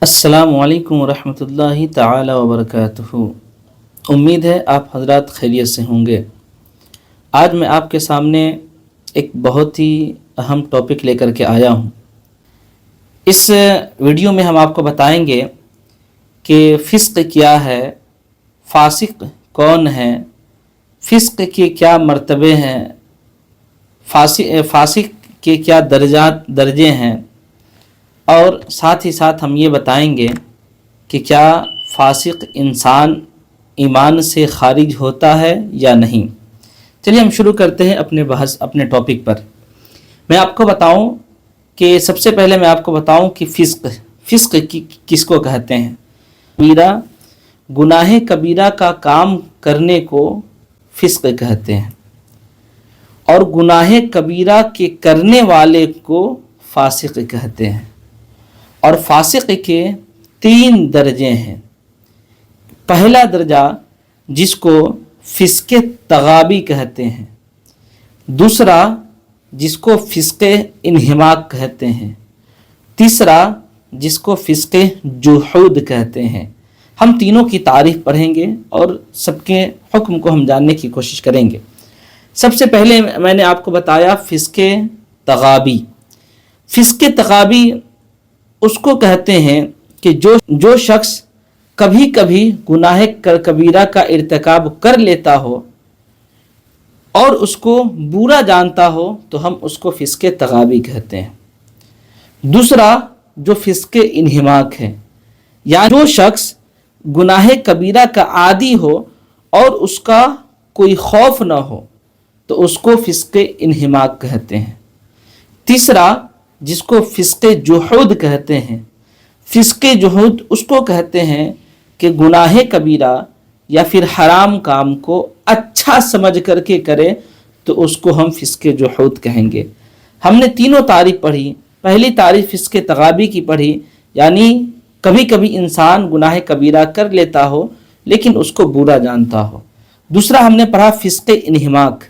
السلام علیکم ورحمۃ اللہ تعالی وبرکاتہ۔ امید ہے آپ حضرات خیریت سے ہوں گے۔ آج میں آپ کے سامنے ایک بہت ہی اہم ٹاپک لے کر کے آیا ہوں۔ اس ویڈیو میں ہم آپ کو بتائیں گے کہ فسق کیا ہے، فاسق کون ہے، فسق کے کیا مرتبے ہیں، فاسق کے کیا درجے ہیں، اور ساتھ ہی ساتھ ہم یہ بتائیں گے کہ کیا فاسق انسان ایمان سے خارج ہوتا ہے یا نہیں۔ چلیے ہم شروع کرتے ہیں اپنے ٹاپک پر۔ میں آپ کو بتاؤں کہ سب سے پہلے میں آپ کو بتاؤں کہ فسق کس کو کہتے ہیں۔ گناہ کبیرہ کا کام کرنے کو فسق کہتے ہیں، اور گناہ کبیرہ کے کرنے والے کو فاسق کہتے ہیں۔ اور فاسق کے 3 درجے ہیں۔ پہلا درجہ جس کو فسق تغابی کہتے ہیں، دوسرا جس کو فسق انہماک کہتے ہیں، تیسرا جس کو فسق جحود کہتے ہیں۔ ہم تینوں کی تعریف پڑھیں گے اور سب کے حکم کو ہم جاننے کی کوشش کریں گے۔ سب سے پہلے میں نے آپ کو بتایا فسق تغابی۔ فسق تغابی اس کو کہتے ہیں کہ جو شخص کبھی کبھی گناہ کبیرہ کا ارتکاب کر لیتا ہو اور اس کو برا جانتا ہو تو ہم اس کو فسق تغابی کہتے ہیں۔ دوسرا جو فسق انہماک ہے، یعنی جو شخص گناہ کبیرہ کا عادی ہو اور اس کا کوئی خوف نہ ہو تو اس کو فسق انہماک کہتے ہیں۔ تیسرا جس کو فسق جحود کہتے ہیں، فسق جحود اس کو کہتے ہیں کہ گناہ کبیرہ یا پھر حرام کام کو اچھا سمجھ کر کے کرے تو اس کو ہم فسق جحود کہیں گے۔ ہم نے تینوں تعریف پڑھی۔ پہلی تعریف فسق تغابی کی پڑھی، یعنی کبھی کبھی انسان گناہ کبیرہ کر لیتا ہو لیکن اس کو برا جانتا ہو۔ دوسرا ہم نے پڑھا فسق انہماک،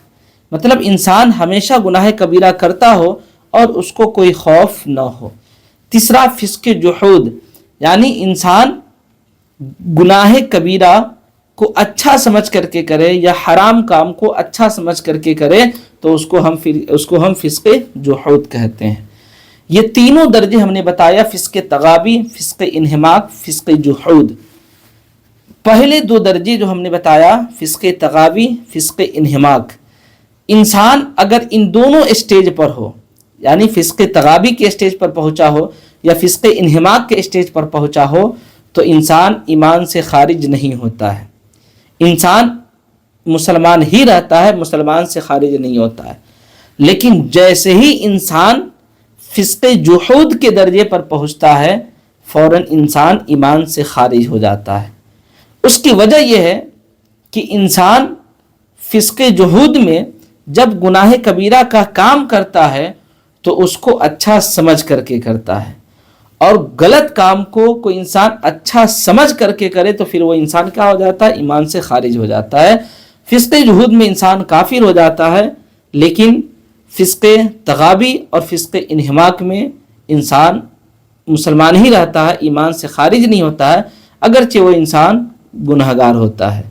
مطلب انسان ہمیشہ گناہ کبیرہ کرتا ہو اور اس کو کوئی خوف نہ ہو۔ تیسرا فسق جحود، یعنی انسان گناہ کبیرہ کو اچھا سمجھ کر کے کرے یا حرام کام کو اچھا سمجھ کر کے کرے تو اس کو ہم فسق جحود کہتے ہیں۔ یہ تینوں درجے ہم نے بتایا، فسق تغابی، فسق انہماک، فسق جحود۔ پہلے 2 درجے جو ہم نے بتایا، فسق تغابی، فسق انہماک، انسان اگر ان دونوں اسٹیج پر ہو، یعنی فسق تغابی کے اسٹیج پر پہنچا ہو یا فسق انہماک کے اسٹیج پر پہنچا ہو تو انسان ایمان سے خارج نہیں ہوتا ہے۔ انسان مسلمان ہی رہتا ہے، مسلمان سے خارج نہیں ہوتا ہے۔ لیکن جیسے ہی انسان فسق جحود کے درجے پر پہنچتا ہے فوراً انسان ایمان سے خارج ہو جاتا ہے۔ اس کی وجہ یہ ہے کہ انسان فسق جحود میں جب گناہ کبیرہ کا کام کرتا ہے تو اس کو اچھا سمجھ کر کے کرتا ہے، اور غلط کام کو کوئی انسان اچھا سمجھ کر کے کرے تو پھر وہ انسان کیا ہو جاتا ہے؟ ایمان سے خارج ہو جاتا ہے۔ فسق جحود میں انسان کافر ہو جاتا ہے، لیکن فسق تغابی اور فسق انہماک میں انسان مسلمان ہی رہتا ہے، ایمان سے خارج نہیں ہوتا ہے، اگرچہ وہ انسان گنہگار ہوتا ہے۔